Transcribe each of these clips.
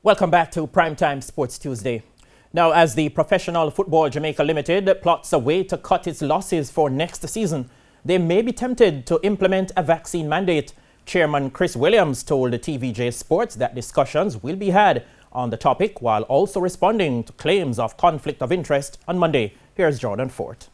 Welcome back to Primetime Sports Tuesday. Now, as the Professional Football Jamaica Limited plots a way to cut its losses for next season, they may be tempted to implement a vaccine mandate. Chairman Chris Williams told TVJ Sports that discussions will be had on the topic while also responding to claims of conflict of interest on Monday. Here's Jordan Fort.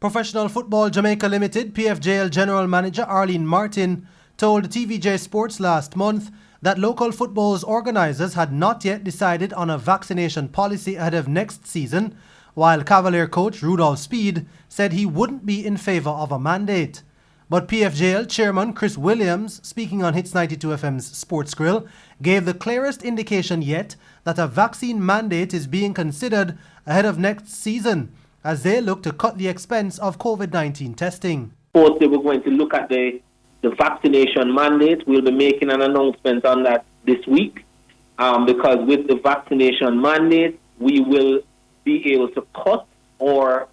Professional Football Jamaica Limited PFJL General Manager Arlene Martin told TVJ Sports last month that local football's organisers had not yet decided on a vaccination policy ahead of next season, while Cavalier coach Rudolph Speed said he wouldn't be in favour of a mandate. But PFJL Chairman Chris Williams, speaking on Hits 92 FM's Sports Grill, gave the clearest indication yet that a vaccine mandate is being considered ahead of next season as they look to cut the expense of COVID-19 testing. Fourth, they were going to look at the vaccination mandate. We'll be making an announcement on that this week because with the vaccination mandate, we will be able to cut or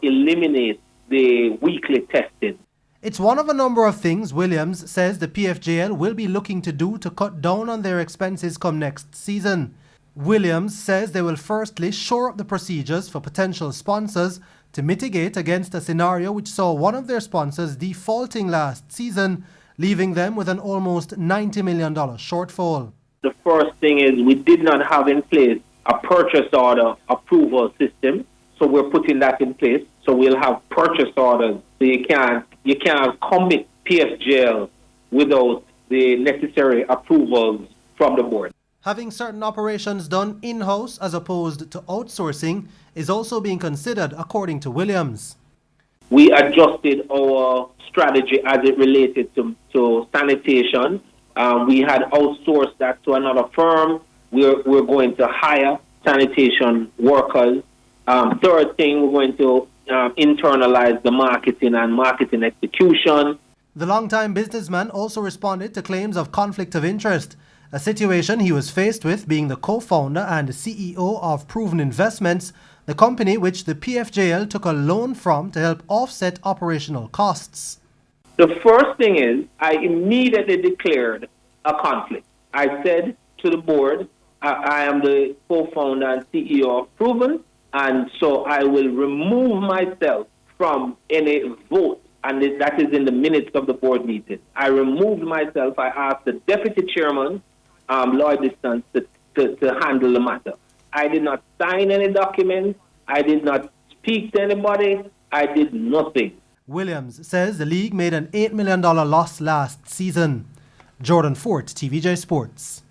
eliminate the weekly testing. It's one of a number of things Williams says the PFJL will be looking to do to cut down on their expenses come next season. Williams says they will firstly shore up the procedures for potential sponsors to mitigate against a scenario which saw one of their sponsors defaulting last season, leaving them with an almost $90 million shortfall. The first thing is we did not have in place a purchase order approval system, so we're putting that in place. So we'll have purchase orders. So you can't commit PFJL without the necessary approvals from the board. Having certain operations done in-house as opposed to outsourcing is also being considered, according to Williams. We adjusted our strategy as it related to sanitation. We had outsourced that to another firm. We're going to hire sanitation workers. Third thing, we're going to internalize the marketing and marketing execution. The longtime businessman also responded to claims of conflict of interest, a situation he was faced with being the co-founder and CEO of Proven Investments, the company which the PFJL took a loan from to help offset operational costs. The first thing is I immediately declared a conflict. I said to the board, I am the co-founder and CEO of Proven, and so I will remove myself from any vote, and that is in the minutes of the board meeting. I removed myself. I asked the deputy chairman, Lloyd Distance, to handle the matter. I did not sign any documents. I did not speak to anybody. I did nothing. Williams says the league made an $8 million loss last season. Jordan Fort, TVJ Sports.